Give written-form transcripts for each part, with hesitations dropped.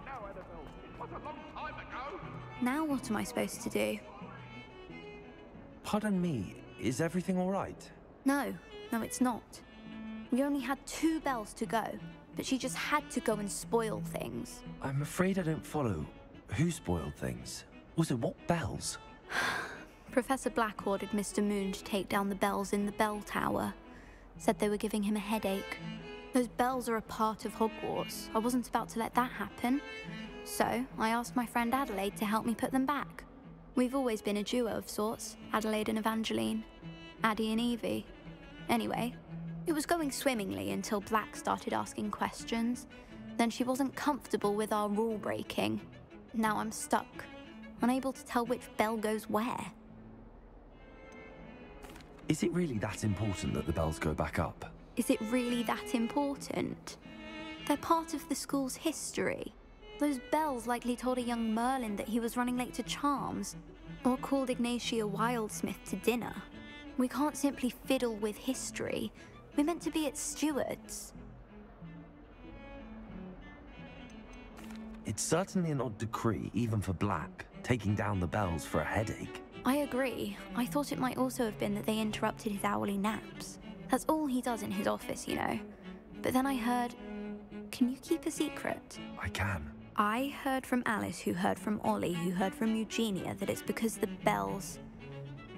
now, Annabelle. It was a long time ago. Now what am I supposed to do? Pardon me, is everything all right? No, it's not. We only had 2 bells to go, but she just had to go and spoil things. I'm afraid I don't follow. Who spoiled things? Also, what bells? Professor Black ordered Mr. Moon to take down the bells in the bell tower. Said they were giving him a headache. Those bells are a part of Hogwarts. I wasn't about to let that happen. So I asked my friend Adelaide to help me put them back. We've always been a duo of sorts, Adelaide and Evangeline. Addie and Evie. Anyway, it was going swimmingly until Black started asking questions. Then she wasn't comfortable with our rule breaking. Now I'm stuck, unable to tell which bell goes where. Is it really that important that the bells go back up? Is it really that important? They're part of the school's history. Those bells likely told a young Merlin that he was running late to Charms, or called Ignatia Wildsmith to dinner. We can't simply fiddle with history. We're meant to be its stewards. It's certainly an odd decree, even for Black, taking down the bells for a headache. I agree. I thought it might also have been that they interrupted his hourly naps. That's all he does in his office, you know. But then I heard... Can you keep a secret? I can. I heard from Alice, who heard from Ollie, who heard from Eugenia, that it's because the bells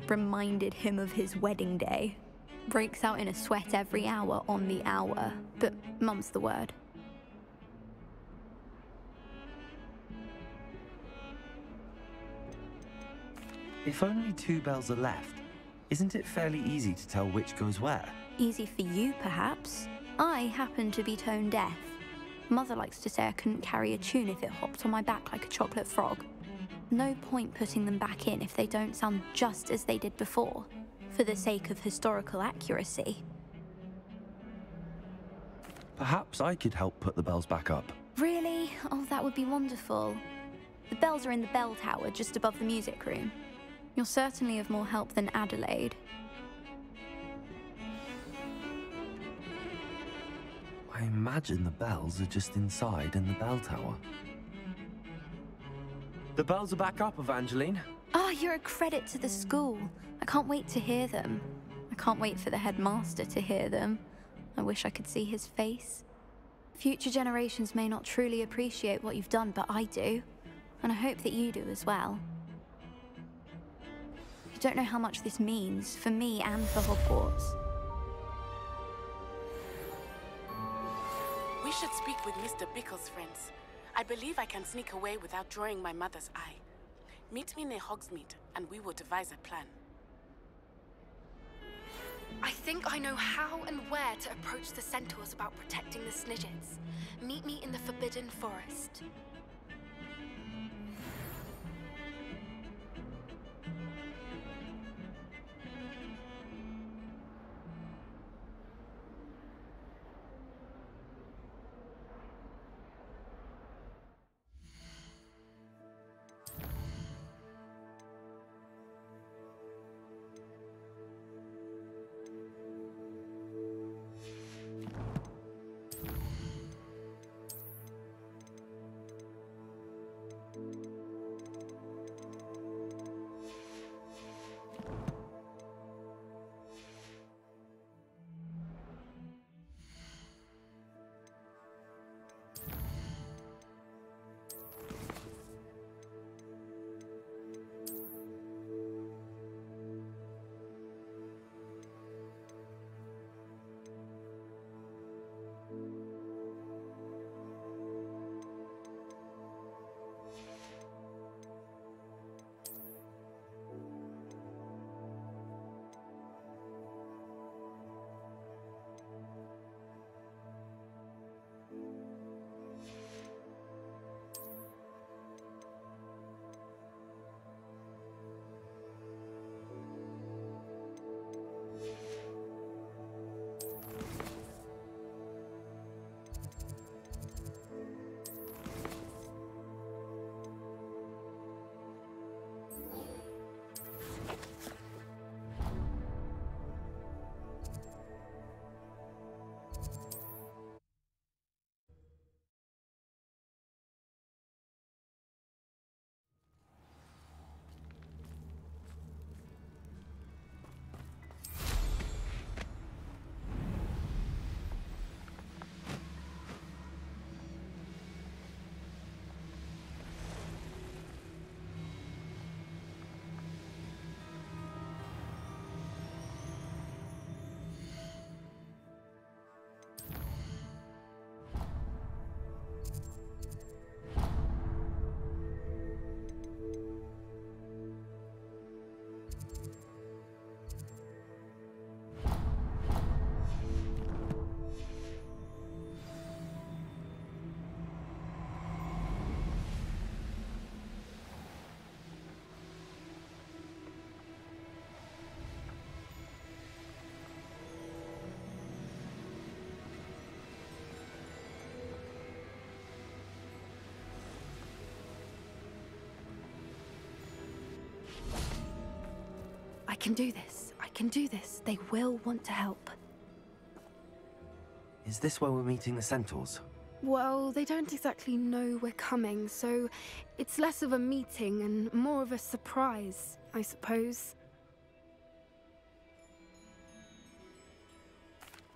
reminded him of his wedding day. Breaks out in a sweat every hour on the hour. But mum's the word. If only 2 bells are left, isn't it fairly easy to tell which goes where? Easy for you, perhaps. I happen to be tone deaf. Mother likes to say I couldn't carry a tune if it hopped on my back like a chocolate frog. No point putting them back in if they don't sound just as they did before, for the sake of historical accuracy. Perhaps I could help put the bells back up. Really? Oh, that would be wonderful. The bells are in the bell tower just above the music room. You're certainly of more help than Adelaide. I imagine the bells are just inside in the bell tower. The bells are back up, Evangeline. Ah, you're a credit to the school. I can't wait to hear them. I can't wait for the headmaster to hear them. I wish I could see his face. Future generations may not truly appreciate what you've done, but I do. And I hope that you do as well. You don't know how much this means, for me and for Hogwarts. We should speak with Mr. Bickle's friends. I believe I can sneak away without drawing my mother's eye. Meet me near Hogsmeade, and we will devise a plan. I think I know how and where to approach the centaurs about protecting the Snidgets. Meet me in the Forbidden Forest. can do this. I can do this. They will want to help. Is this where we're meeting the centaurs? Well, they don't exactly know we're coming, so it's less of a meeting and more of a surprise, I suppose.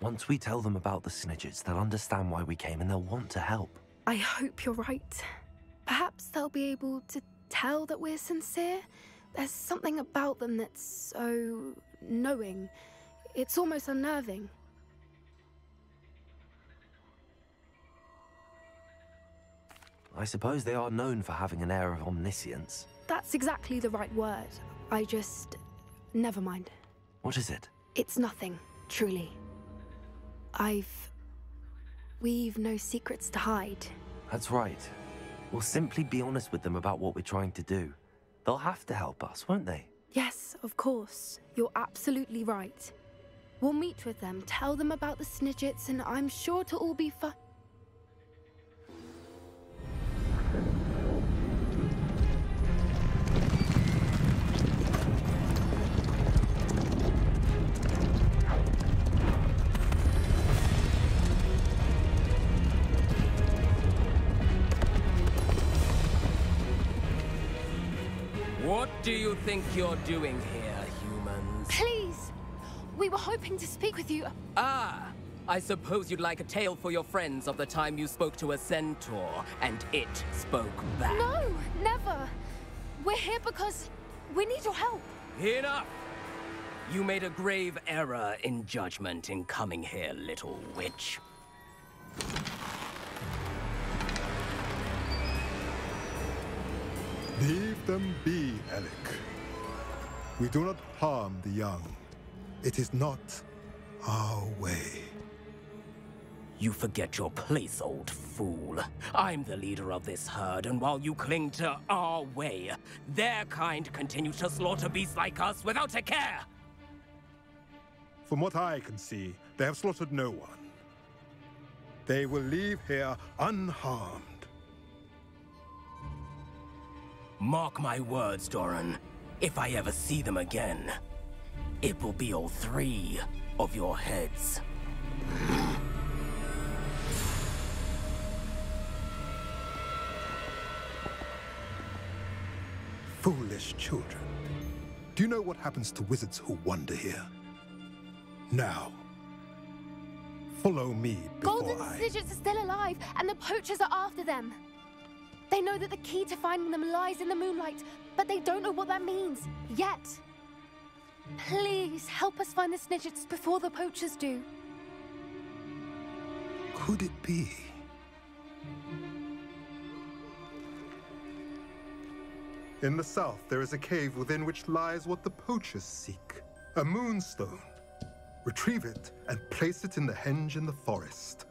Once we tell them about the Snidgets, they'll understand why we came and they'll want to help. I hope you're right. Perhaps they'll be able to tell that we're sincere. There's something about them that's so knowing. It's almost unnerving. I suppose they are known for having an air of omniscience. That's exactly the right word. Never mind. What is it? It's nothing, truly. We've no secrets to hide. That's right. We'll simply be honest with them about what we're trying to do. They'll have to help us, won't they? Yes, of course. You're absolutely right. We'll meet with them, tell them about the Snidgets, and I'm sure it'll all be fun. What do you think you're doing here, humans? Please! We were hoping to speak with you. Ah! I suppose you'd like a tale for your friends of the time you spoke to a centaur, and it spoke back. No, never! We're here because we need your help. Enough! You made a grave error in judgment in coming here, little witch. Leave them be, Alec. We do not harm the young. It is not our way. You forget your place, old fool. I'm the leader of this herd, and while you cling to our way, their kind continue to slaughter beasts like us without a care! From what I can see, they have slaughtered no one. They will leave here unharmed. Mark my words, Doran. If I ever see them again, it will be all 3 of your heads. Foolish children. Do you know what happens to wizards who wander here? Now, follow me before Golden I... Snidgets are still alive, and the poachers are after them. They know that the key to finding them lies in the moonlight, but they don't know what that means, yet. Please, help us find the Snidgets before the poachers do. Could it be? In the south, there is a cave within which lies what the poachers seek. A moonstone. Retrieve it and place it in the henge in the forest.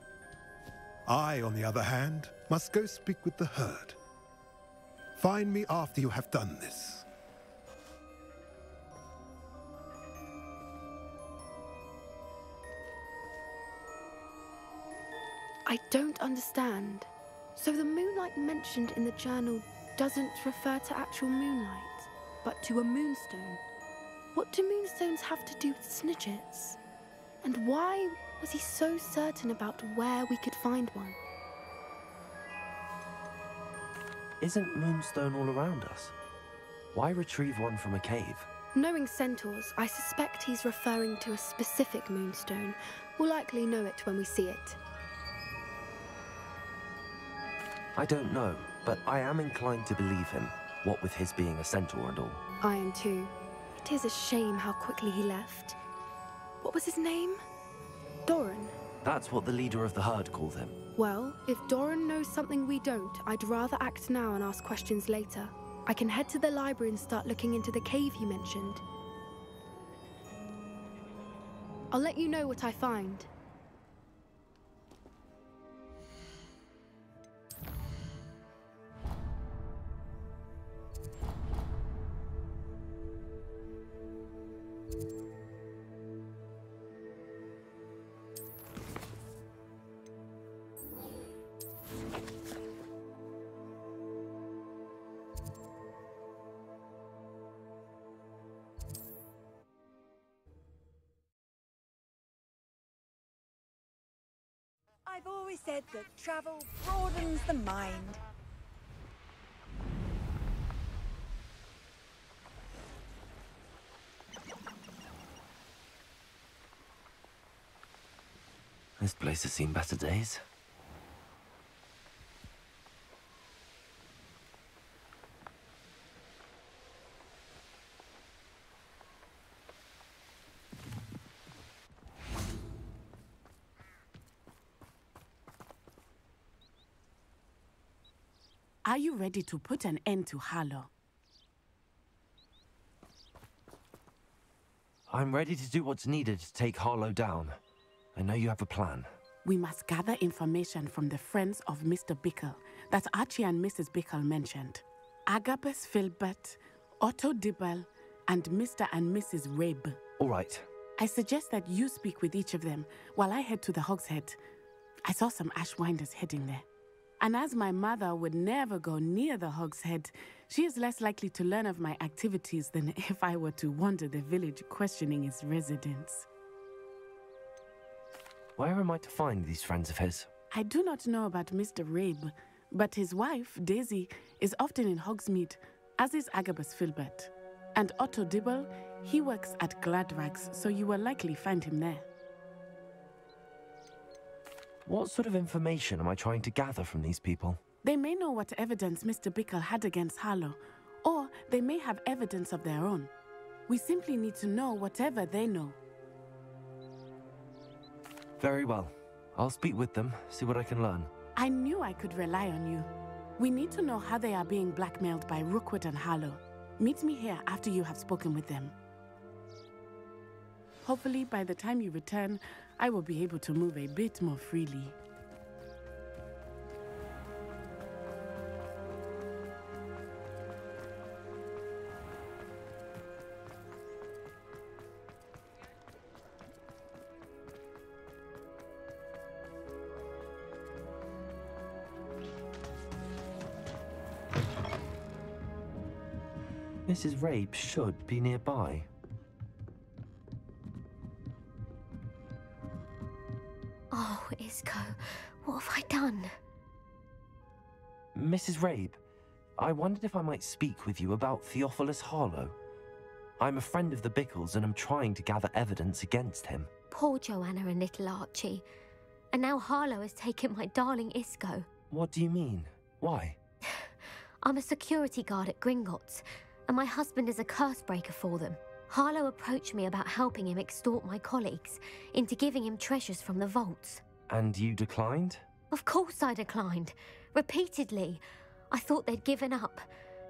I, on the other hand, must go speak with the herd. Find me after you have done this. I don't understand. So the moonlight mentioned in the journal doesn't refer to actual moonlight, but to a moonstone. What do moonstones have to do with Snidgets? And why was he so certain about where we could find one? Isn't Moonstone all around us? Why retrieve one from a cave? Knowing centaurs, I suspect he's referring to a specific moonstone. We'll likely know it when we see it. I don't know, but I am inclined to believe him, what with his being a centaur and all. I am too. It is a shame how quickly he left. What was his name? Doran. That's what the leader of the herd called him. Well, if Doran knows something we don't, I'd rather act now and ask questions later. I can head to the library and start looking into the cave he mentioned. I'll let you know what I find. I've always said that travel broadens the mind. This place has seen better days. Are you ready to put an end to Harlow? I'm ready to do what's needed to take Harlow down. I know you have a plan. We must gather information from the friends of Mr. Bickle that Archie and Mrs. Bickle mentioned. Agabus Filbert, Otto Dibble, and Mr. and Mrs. Rabe. All right. I suggest that you speak with each of them while I head to the Hogshead. I saw some Ashwinders heading there. And as my mother would never go near the Hogshead, she is less likely to learn of my activities than if I were to wander the village questioning its residents. Where am I to find these friends of his? I do not know about Mr. Rabe, but his wife, Daisy, is often in Hogsmeade, as is Agabus Filbert. And Otto Dibble, he works at Gladrags, so you will likely find him there. What sort of information am I trying to gather from these people? They may know what evidence Mr. Bickle had against Harlow, or they may have evidence of their own. We simply need to know whatever they know. Very well. I'll speak with them, see what I can learn. I knew I could rely on you. We need to know how they are being blackmailed by Rookwood and Harlow. Meet me here after you have spoken with them. Hopefully, by the time you return, I will be able to move a bit more freely. Mrs. Rabe should be nearby. Oh, Isco, what have I done? Mrs. Rabe, I wondered if I might speak with you about Theophilus Harlow. I'm a friend of the Bickles and I'm trying to gather evidence against him. Poor Joanna and little Archie. And now Harlow has taken my darling Isco. What do you mean? Why? I'm a security guard at Gringotts, and my husband is a curse breaker for them. Harlow approached me about helping him extort my colleagues into giving him treasures from the vaults. And you declined? Of course I declined. Repeatedly. I thought they'd given up,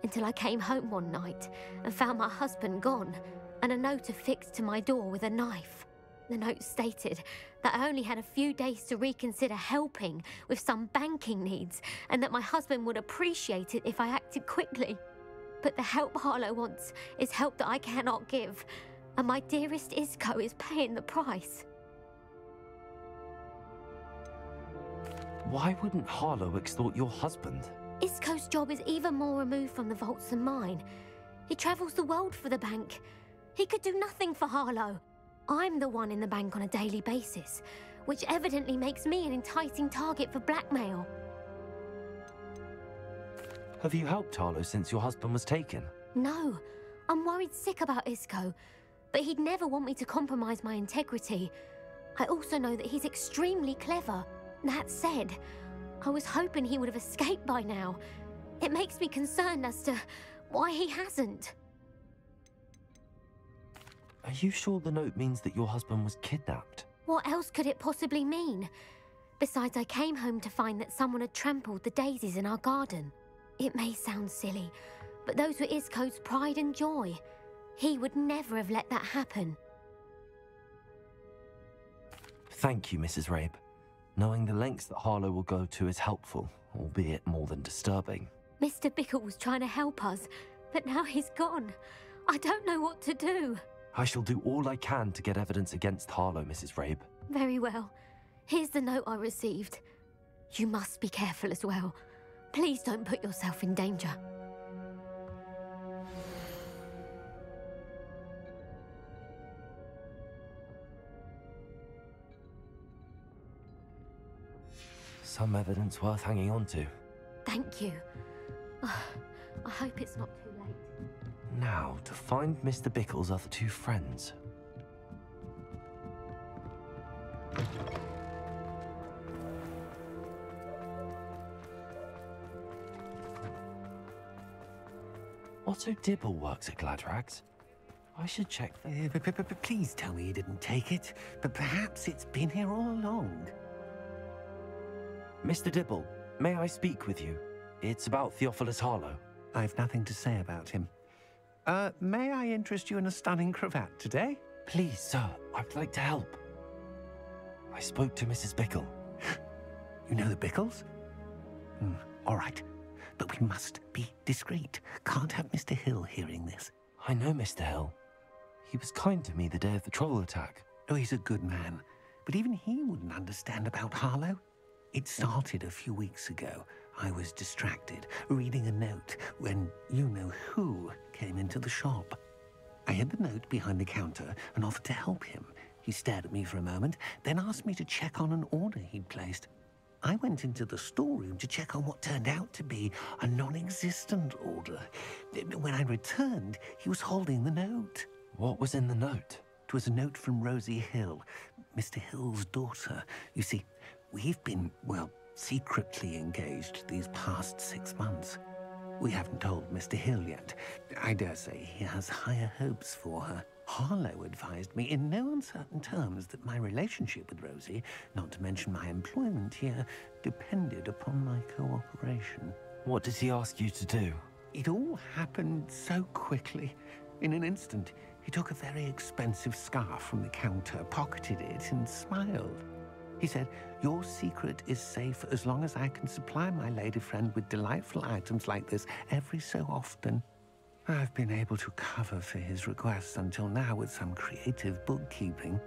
until I came home one night and found my husband gone, and a note affixed to my door with a knife. The note stated that I only had a few days to reconsider helping with some banking needs, and that my husband would appreciate it if I acted quickly. But the help Harlow wants is help that I cannot give, and my dearest Isco is paying the price. Why wouldn't Harlow extort your husband? Isco's job is even more removed from the vaults than mine. He travels the world for the bank. He could do nothing for Harlow. I'm the one in the bank on a daily basis, which evidently makes me an enticing target for blackmail. Have you helped Harlow since your husband was taken? No, I'm worried sick about Isco, but he'd never want me to compromise my integrity. I also know that he's extremely clever. That said, I was hoping he would have escaped by now. It makes me concerned as to why he hasn't. Are you sure the note means that your husband was kidnapped? What else could it possibly mean? Besides, I came home to find that someone had trampled the daisies in our garden. It may sound silly, but those were Isco's pride and joy. He would never have let that happen. Thank you, Mrs. Rabe. Knowing the lengths that Harlow will go to is helpful, albeit more than disturbing. Mr. Bickle was trying to help us, but now he's gone. I don't know what to do. I shall do all I can to get evidence against Harlow, Mrs. Rabe. Very well. Here's the note I received. You must be careful as well. Please don't put yourself in danger. Some evidence worth hanging on to. Thank you. I hope it's not too late. Now, to find Mr. Bickle's other two friends. Otto Dibble works at Gladrags. I should check that. Please tell me you didn't take it, but perhaps it's been here all along. Mr. Dibble, may I speak with you? It's about Theophilus Harlow. I've nothing to say about him. May I interest you in a stunning cravat today? Please, sir, I'd like to help. I spoke to Mrs. Bickle. You know the Bickles? All right, but we must be discreet. Can't have Mr. Hill hearing this. I know Mr. Hill. He was kind to me the day of the troll attack. Oh, he's a good man, but even he wouldn't understand about Harlow. It started a few weeks ago. I was distracted, reading a note, when you-know-who came into the shop. I hid the note behind the counter and offered to help him. He stared at me for a moment, then asked me to check on an order he'd placed. I went into the storeroom to check on what turned out to be a non-existent order. When I returned, he was holding the note. What was in the note? It was a note from Rosie Hill, Mr. Hill's daughter. You see, we've been, well, secretly engaged these past 6 months. We haven't told Mr. Hill yet. I dare say he has higher hopes for her. Harlow advised me in no uncertain terms that my relationship with Rosie, not to mention my employment here, depended upon my cooperation. What did he ask you to do? It all happened so quickly. In an instant, he took a very expensive scarf from the counter, pocketed it, and smiled. He said, "Your secret is safe as long as I can supply my lady friend with delightful items like this every so often." I've been able to cover for his requests until now with some creative bookkeeping,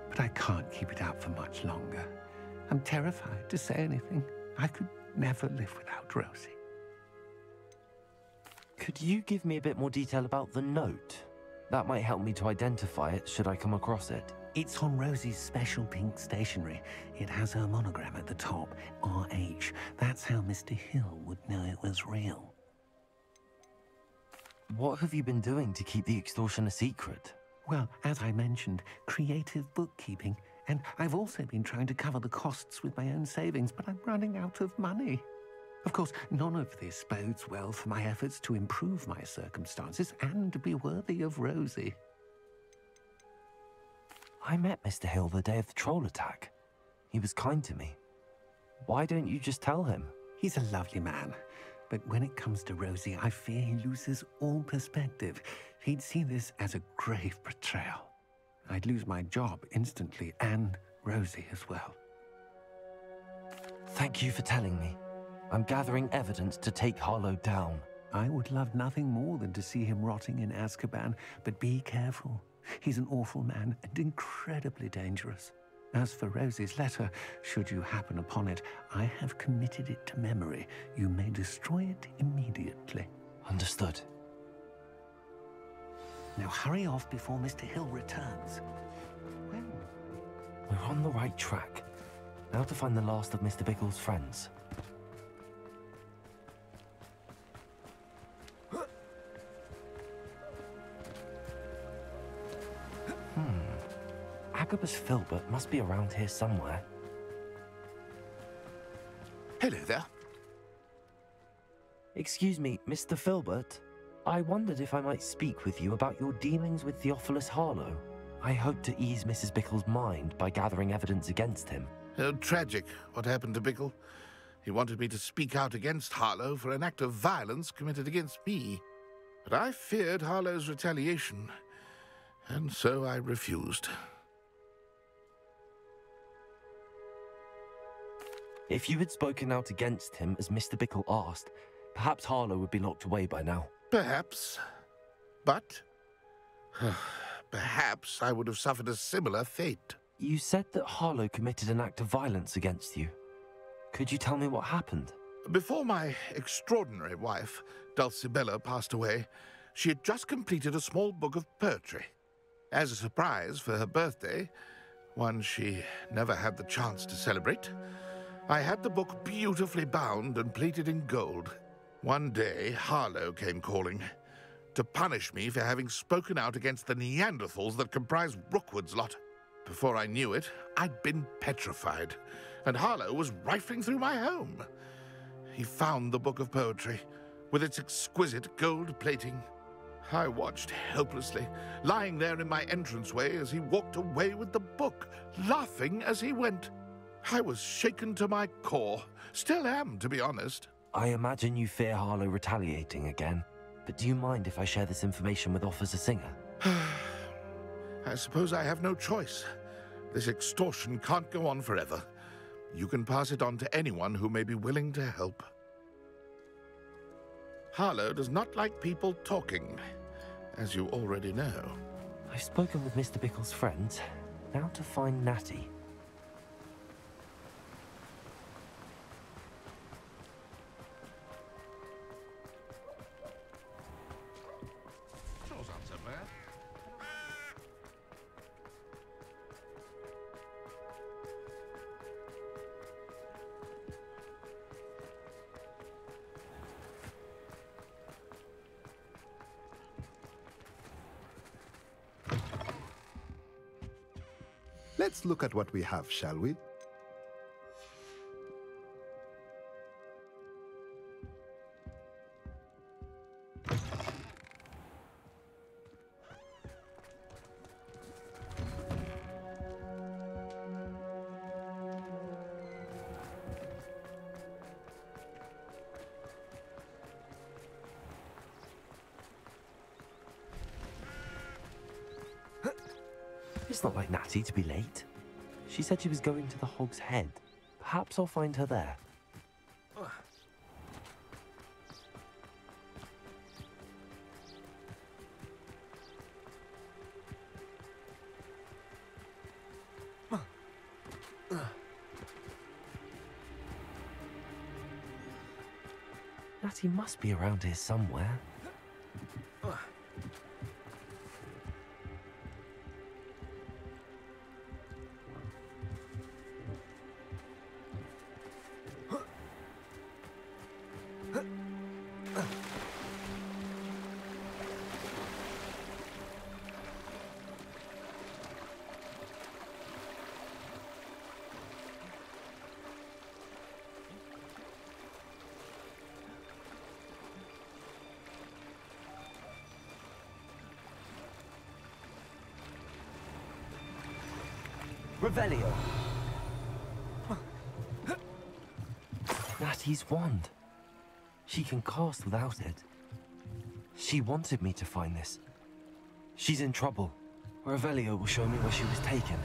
but I can't keep it up for much longer. I'm terrified to say anything. I could never live without Rosie. Could you give me a bit more detail about the note? That might help me to identify it should I come across it. It's on Rosie's special pink stationery. It has her monogram at the top, RH. That's how Mr. Hill would know it was real. What have you been doing to keep the extortion a secret? Well, as I mentioned, creative bookkeeping. And I've also been trying to cover the costs with my own savings, but I'm running out of money. Of course, none of this bodes well for my efforts to improve my circumstances and be worthy of Rosie. I met Mr. Hill the day of the troll attack. He was kind to me. Why don't you just tell him? He's a lovely man. But when it comes to Rosie, I fear he loses all perspective. He'd see this as a grave betrayal. I'd lose my job instantly, and Rosie as well. Thank you for telling me. I'm gathering evidence to take Harlow down. I would love nothing more than to see him rotting in Azkaban, but be careful. He's an awful man and incredibly dangerous. As for Rosie's letter, should you happen upon it, I have committed it to memory. You may destroy it immediately. Understood. Now hurry off before Mr. Hill returns. When? We're on the right track. Now to find the last of Mr. Bickle's friends. Agabus Filbert must be around here somewhere. Hello there. Excuse me, Mr. Filbert. I wondered if I might speak with you about your dealings with Theophilus Harlow. I hope to ease Mrs. Bickle's mind by gathering evidence against him. Tragic, what happened to Bickle. He wanted me to speak out against Harlow for an act of violence committed against me. But I feared Harlow's retaliation, and so I refused. If you had spoken out against him as Mr. Bickle asked, perhaps Harlow would be locked away by now. Perhaps. But perhaps I would have suffered a similar fate. You said that Harlow committed an act of violence against you. Could you tell me what happened? Before my extraordinary wife, Dulcibella, passed away, she had just completed a small book of poetry. As a surprise for her birthday, one she never had the chance to celebrate, I had the book beautifully bound and plated in gold. One day, Harlow came calling to punish me for having spoken out against the Neanderthals that comprise Rookwood's lot. Before I knew it, I'd been petrified, and Harlow was rifling through my home. He found the book of poetry, with its exquisite gold plating. I watched helplessly, lying there in my entranceway as he walked away with the book, laughing as he went. I was shaken to my core. Still am, to be honest. I imagine you fear Harlow retaliating again, but do you mind if I share this information with Officer Singer? I suppose I have no choice. This extortion can't go on forever. You can pass it on to anyone who may be willing to help. Harlow does not like people talking, as you already know. I've spoken with Mr. Bickle's friends. Now to find Natty. Let's look at what we have, shall we? It's not like Natty to be late. She said she was going to the Hog's Head. Perhaps I'll find her there. Natty must be around here somewhere. Revelio. Natty's wand. She can cast without it. She wanted me to find this. She's in trouble. Revelio will show me where she was taken.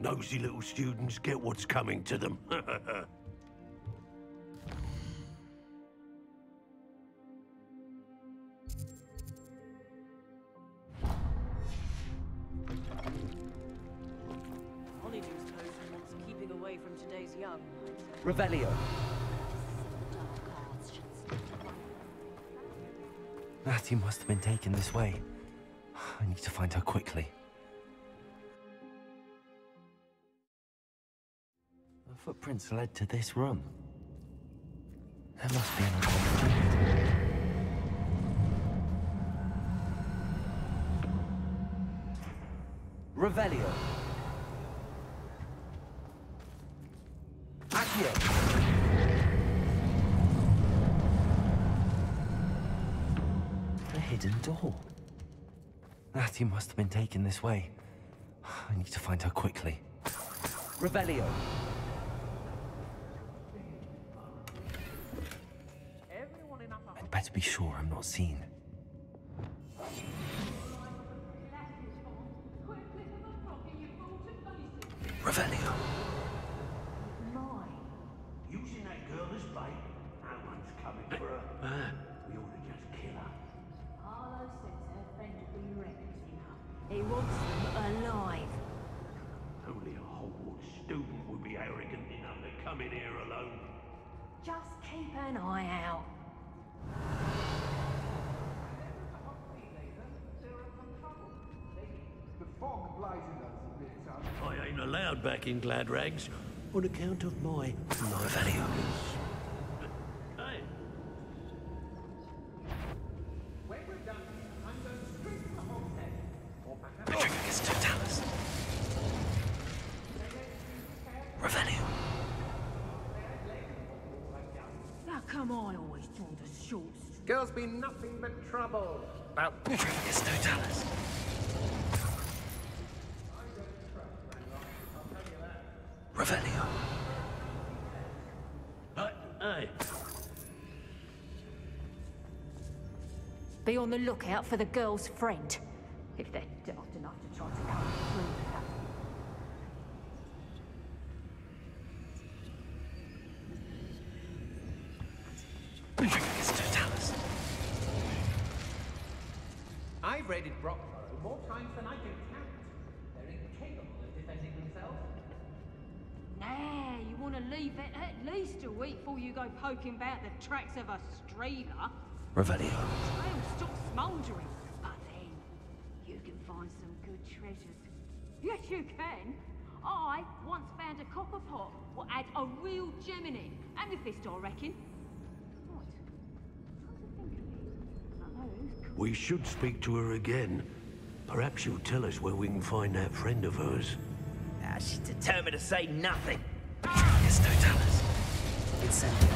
Nosy little students get what's coming to them. Honeydew's potion wants keeping away from today's young. Revelio. Natty must have been taken this way. I need to find her quickly. The footprints led to this room. There must be another way. Revelio. Accio. A hidden door. Natty must have been taken this way. I need to find her quickly. Revelio. I'd better be sure I'm not seen. Revelio. Using that girl as bait, no one's coming for her. We ought to just kill her. Harlow says her friend will be rescuing her. He wants them alive. Only a Hogwarts student come in here alone. Just keep an eye out. I ain't allowed back in Glad Rags on account of my value. Hey. The trigger gets totalis. Revelio. How come I always draw the short straw? Girls be nothing but trouble. About The trigger gets totalis. Revelio. Hey. Be on the lookout for the girl's friend, if they're daft enough to try to come through here. The trigger gets totalis. I've raided Brockborough more times than I can count. They're incapable of defending themselves. Nah, you want to leave it at least a week before you go poking about the tracks of a streamer. Revelio. Trail stops smouldering, but then you can find some good treasures. Yes, you can. I once found a copper pot what had a real gem in it. Amethyst, I reckon. What? Come to think of it, I know who's cool. We should speak to her again. Perhaps she'll tell us where we can find that friend of hers. She's determined to say nothing. It's totalis. Incendio.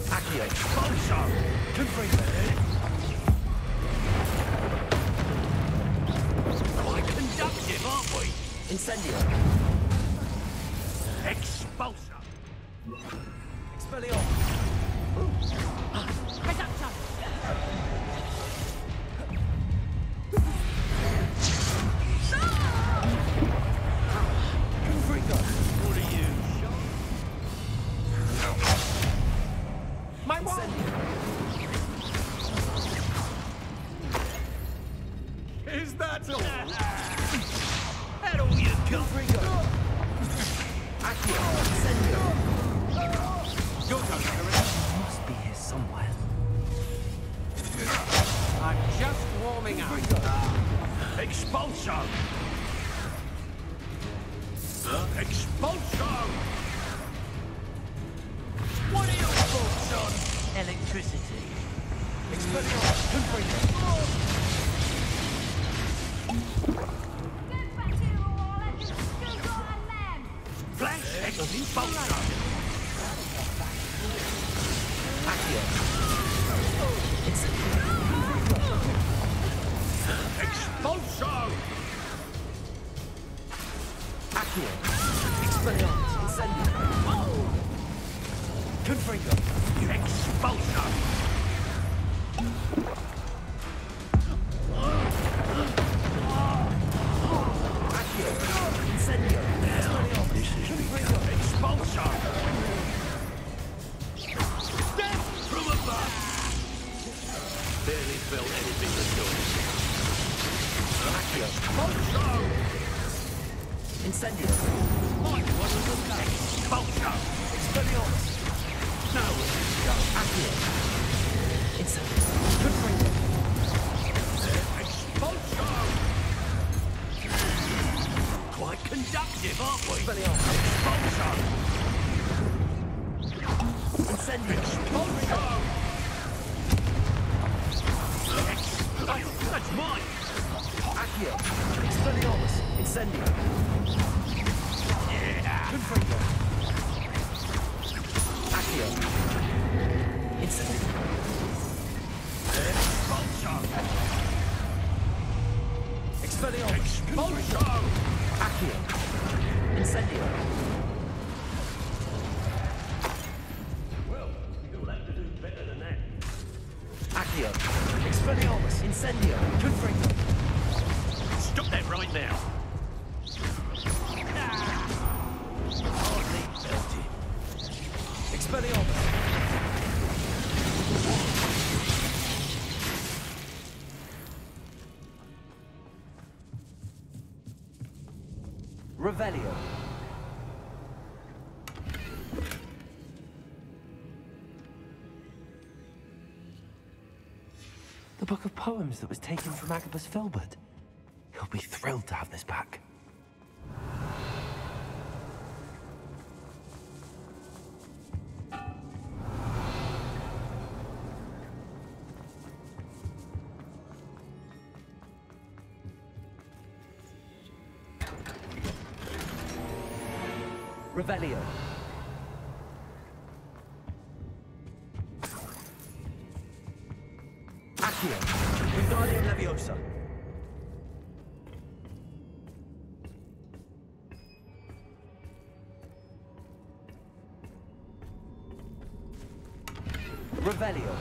Accio. Sponsor! Confront that. Quite conductive, aren't we? Incendio. Expulsor. Expelliarmus. Reductor! What are you, My wand! Is that all? That all you got? Accio. Incendio. Your turn, Harry. Must be here somewhere. I'm just warming up. Expulsor! Expulsor! What are your thoughts on electricity? Expelliarmus. Get back here or I'll have you still got a lamb! Flash expulsor! Accio. Expulsor! Accio. Expelliarmus. Incendio. Confringo. Expulsor! Accio. Incendio. Expelliarmus. This is become expulsor! Death from above! Barely felt anything at all. Accio. Expulsor! Incendio. Mike wasn't the best. Expulsor! Expelliarmus. No! Accio. Incendio. Confringo. Expulsor! Quite conductive, aren't we? Expelliarmus. Expulsor! Incendio. Expulsor! That's mine! Accio. Expelliarmus. Incendio. Yeah! Confringo. Accio. Incendio. Expulsor! Expelliarmus. Expulsor! Accio. Incendio. Well, you'll have to do better than that. Accio. Expelliarmus. Incendio. Confringo. Stop that right now! Hardly felt it. Expelliarmus. Revelio. The book of poems that was taken from Agabus Filbert. He'll be thrilled to have this back. Revelio. Accio. Wingardium Leviosa. Revelio.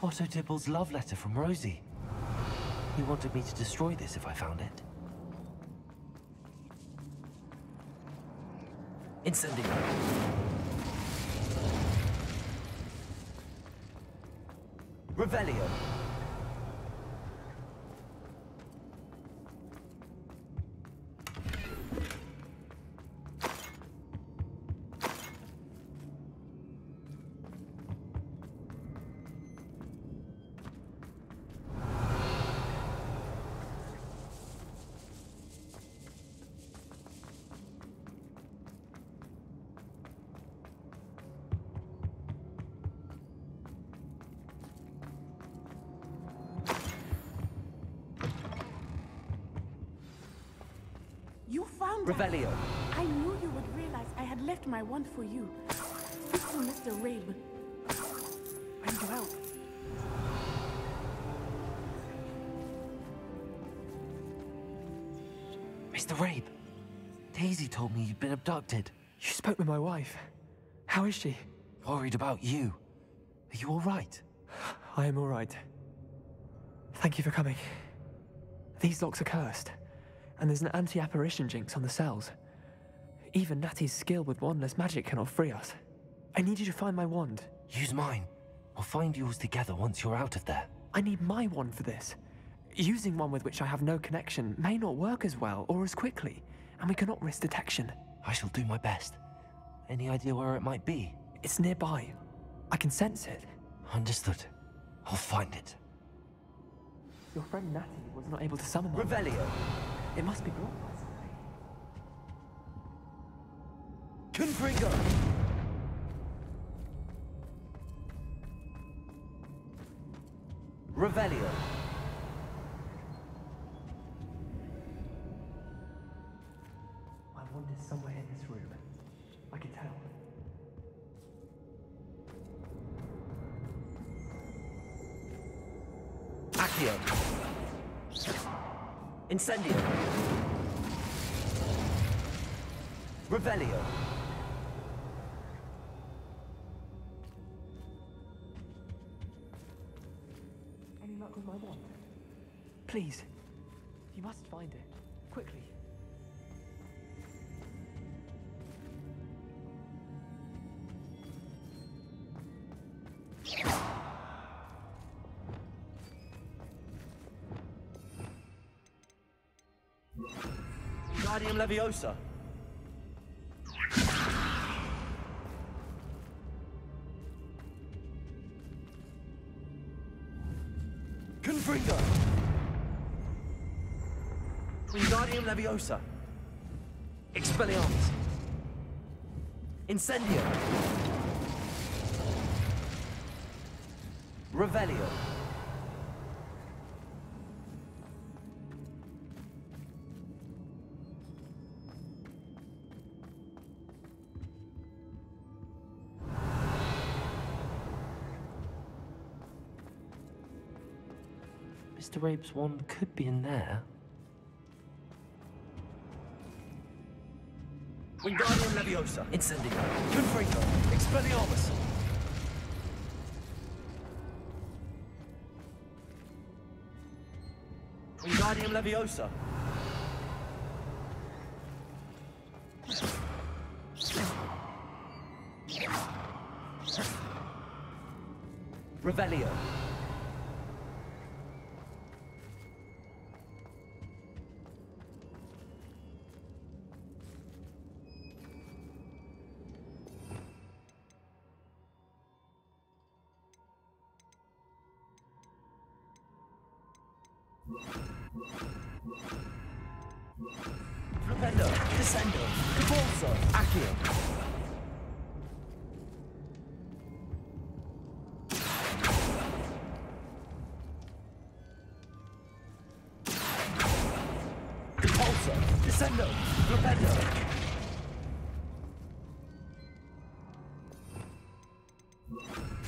Otto Dibble's love letter from Rosie. He wanted me to destroy this if I found it. Incendio. Revelio. You found Revelio. I knew you would realize I had left my wand for you. Speak to Mr. Rabe. I need your help. Mr. Rabe, Daisy told me you'd been abducted. You spoke with my wife. How is she? Worried about you. Are you all right? I am all right. Thank you for coming. These locks are cursed, and there's an anti-apparition jinx on the cells. Even Natty's skill with wandless magic cannot free us. I need you to find my wand. Use mine. We'll find yours together once you're out of there. I need my wand for this. Using one with which I have no connection may not work as well or as quickly, and we cannot risk detection. I shall do my best. Any idea where it might be? It's nearby. I can sense it. Understood. I'll find it. Your friend Natty was not able to summon one. Revelio. It must be brought by something. Confringo. Revelio. My wand is somewhere in this room. I can tell. Accio. Incendio. Revelio. Any luck with my wand? Please. You must find it. Quickly. Wingardium Leviosa. Confringo. Wingardium Leviosa. Expelliarmus. Incendio. Revelio. Mr. Rabe's wand could be in there. Wingardium Leviosa. Incendio. Confringo. Expelliarmus. Wingardium Leviosa. Revelio. Flipendo. Descendo. Convulso. Accio. Compulso. Descendo. Flipendo.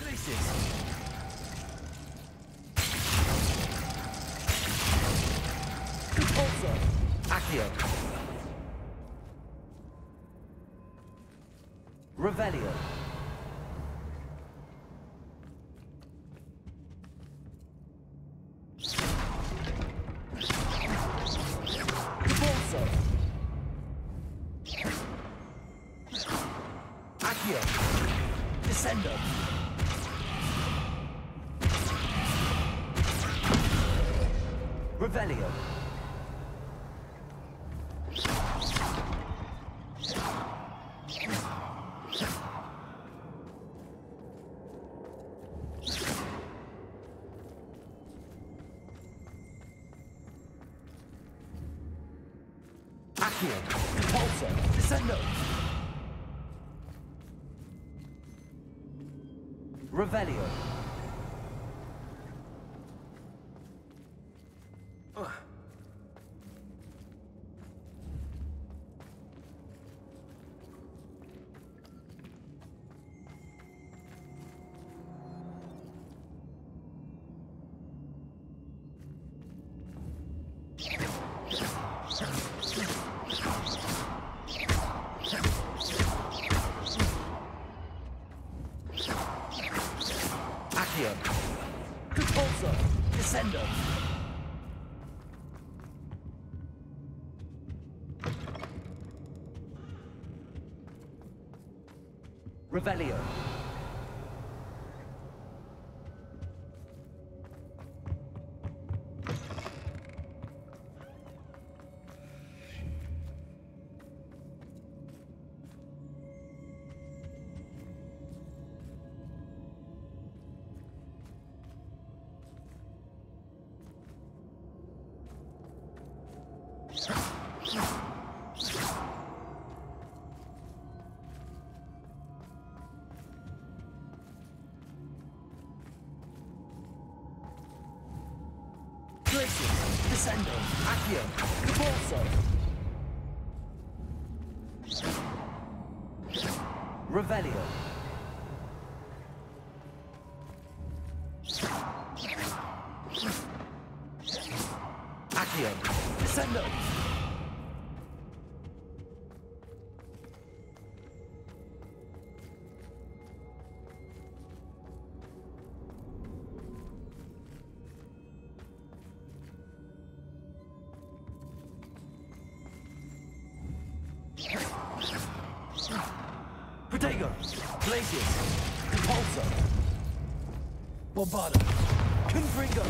Glacius. Compulso. Accio. Revelio. Compulso. Accio. Descendo. Revelio. Accio. Compulso. Descendo. Revelio. Accio. Compulso. Descendo. Revelio. Glacius. Descendo. Accio. Compulso. Revelio. Accio. Descendo. Protego. Glacius. Compulso. Bombarda. Confringo.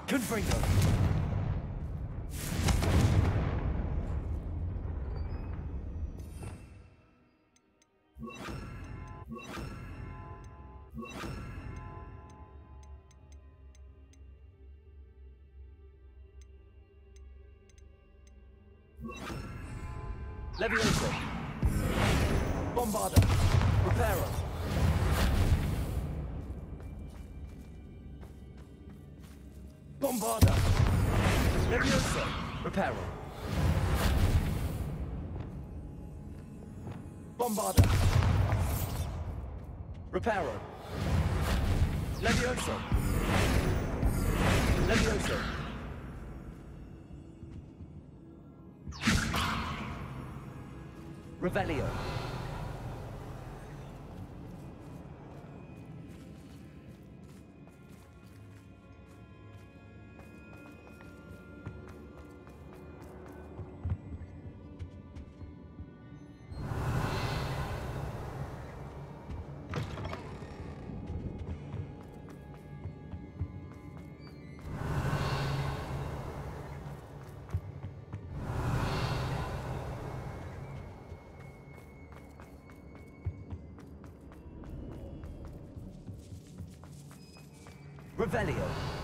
Confringo. Leviosa. Bombarda. Reparo. Bombarda. Leviosa. Reparo. Bombarda. Reparo. Levioso. Levioso. Revelio. Revelio.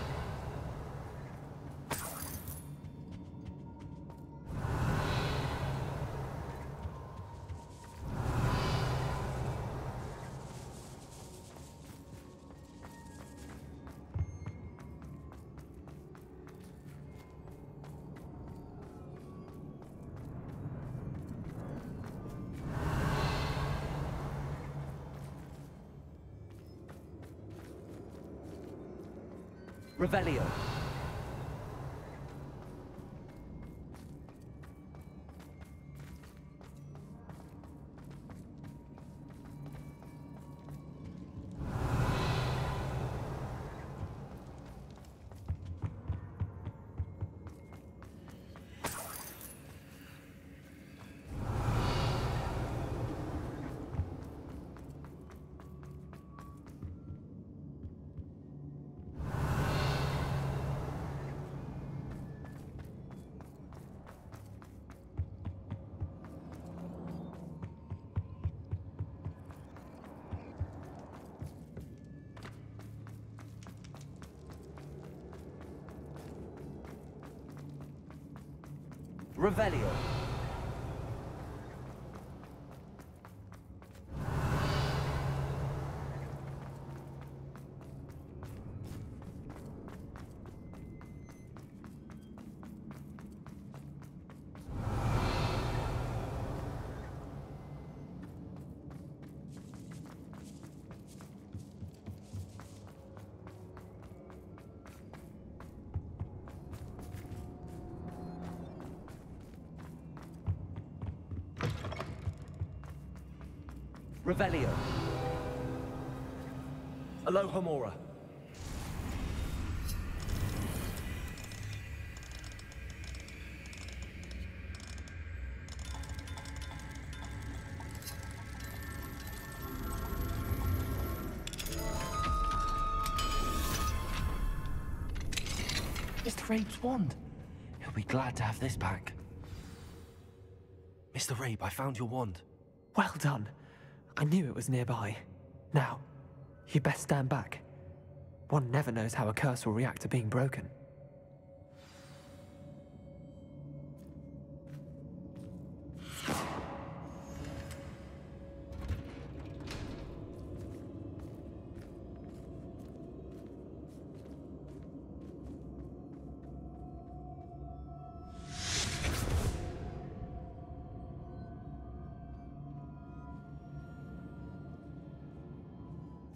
Revelio. Revelio. Revelio. Alohomora. Mr. Rabe's wand. He'll be glad to have this back. Mr. Rabe, I found your wand. Well done. I knew it was nearby. Now, you best stand back. One never knows how a curse will react to being broken.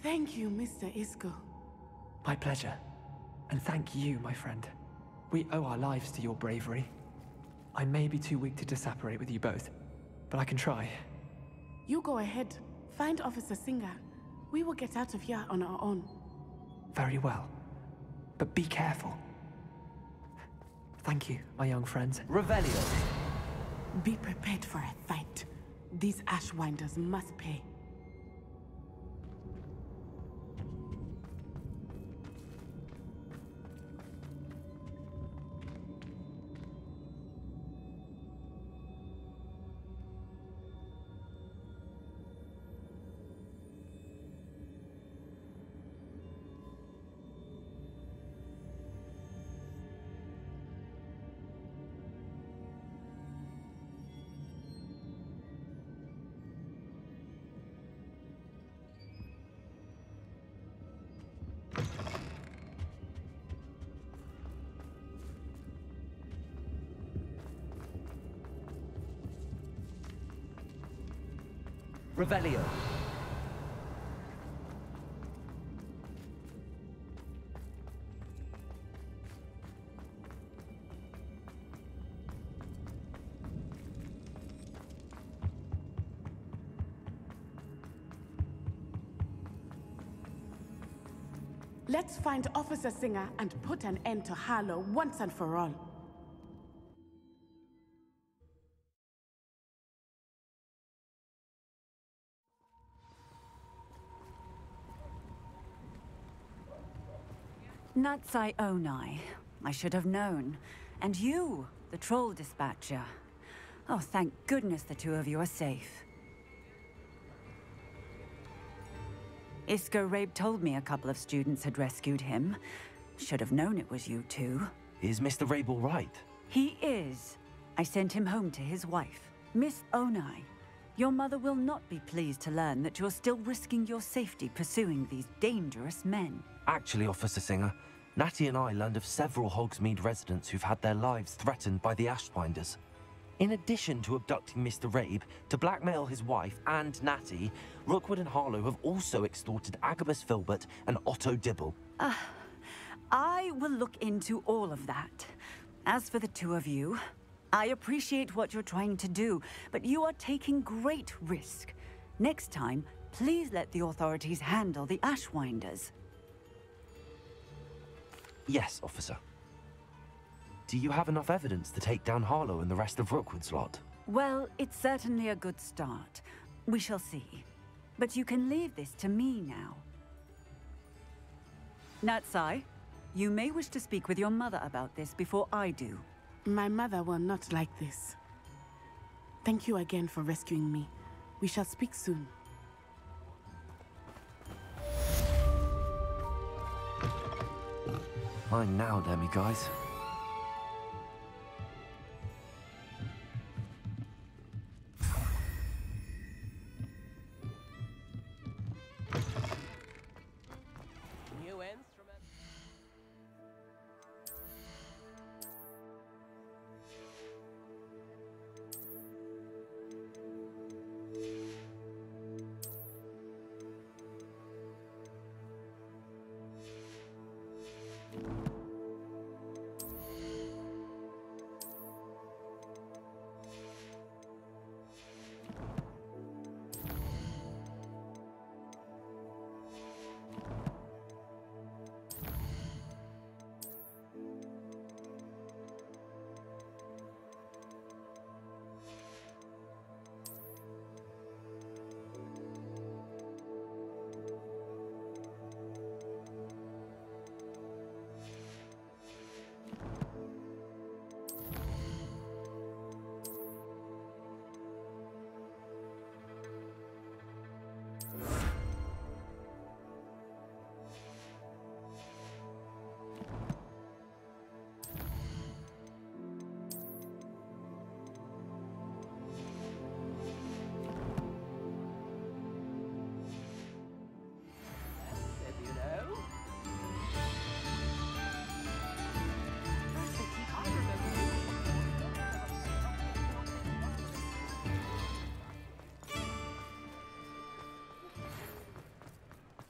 Thank you, Mr. Isco. My pleasure. And thank you, my friend. We owe our lives to your bravery. I may be too weak to disapparate with you both, but I can try. You go ahead. Find Officer Singer. We will get out of here on our own. Very well. But be careful. Thank you, my young friends. Revelio. Be prepared for a fight. These Ashwinders must pay. Revelio. Let's find Officer Singer and put an end to Harlow once and for all. Natsai Onai. I should have known. And you, the troll dispatcher. Oh, thank goodness the two of you are safe. Isco Rabe told me a couple of students had rescued him. Should have known it was you two. Is Mr. Rabe all right? He is. I sent him home to his wife. Miss Onai, your mother will not be pleased to learn that you're still risking your safety pursuing these dangerous men. Actually, Officer Singer, Natty and I learned of several Hogsmeade residents who've had their lives threatened by the Ashwinders. In addition to abducting Mr. Rabe to blackmail his wife and Natty, Rookwood and Harlow have also extorted Agabus Filbert and Otto Dibble. I will look into all of that. As for the two of you, I appreciate what you're trying to do, but you are taking great risk. Next time, please let the authorities handle the Ashwinders. Yes, officer. Do you have enough evidence to take down Harlow and the rest of Rookwood's lot? Well, it's certainly a good start. We shall see. But you can leave this to me now. Natsai, you may wish to speak with your mother about this before I do. My mother will not like this. Thank you again for rescuing me. We shall speak soon. Mine now, Demi, guys. New instrument.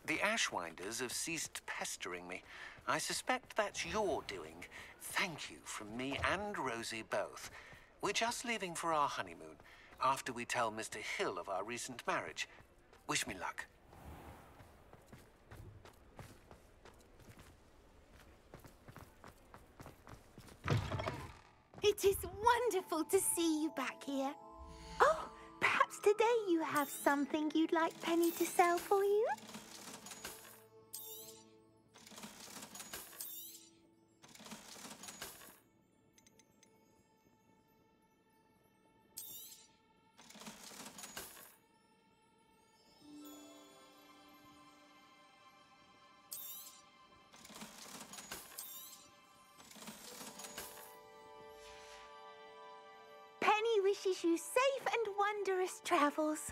The Ashwinders have ceased pestering me. I suspect that's your doing. Thank you from me and Rosie both. We're just leaving for our honeymoon, after we tell Mr. Hill of our recent marriage. Wish me luck. It is wonderful to see you back here. Oh, perhaps today you have something you'd like Penny to sell for you? Penny wishes you safe and wondrous travels.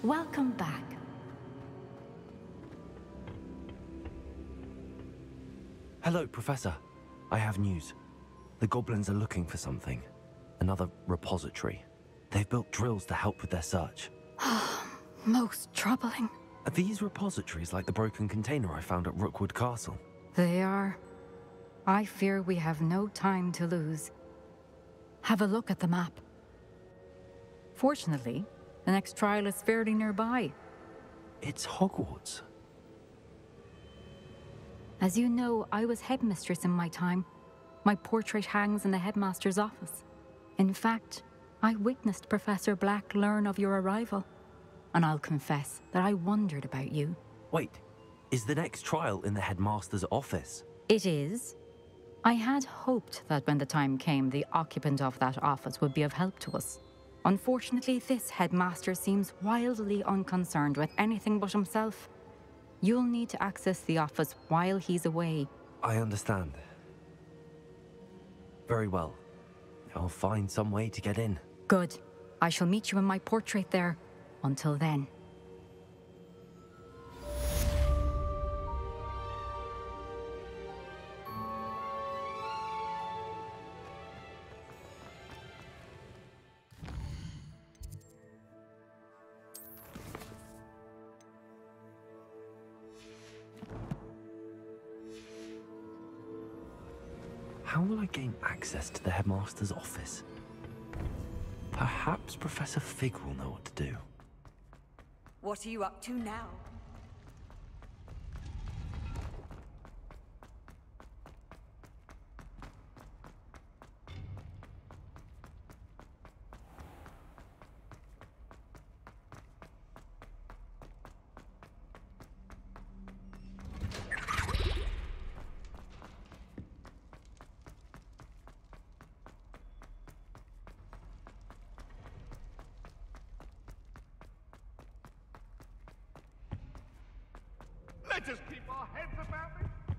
Welcome back. Hello, Professor. I have news. The goblins are looking for something. Another repository. They've built drills to help with their search. Most troubling. Are these repositories like the broken container I found at Rookwood Castle? They are. I fear we have no time to lose. Have a look at the map. Fortunately, the next trial is fairly nearby. It's Hogwarts. As you know, I was headmistress in my time. My portrait hangs in the headmaster's office. In fact, I witnessed Professor Black learn of your arrival. And I'll confess that I wondered about you. Wait, is the next trial in the headmaster's office? It is. I had hoped that when the time came, the occupant of that office would be of help to us. Unfortunately, this headmaster seems wildly unconcerned with anything but himself. You'll need to access the office while he's away. I understand. Very well. I'll find some way to get in. Good. I shall meet you in my portrait there. Until then. How will I gain access to the headmaster's office? Perhaps Professor Fig will know what to do. What are you up to now? Let us keep our heads about it.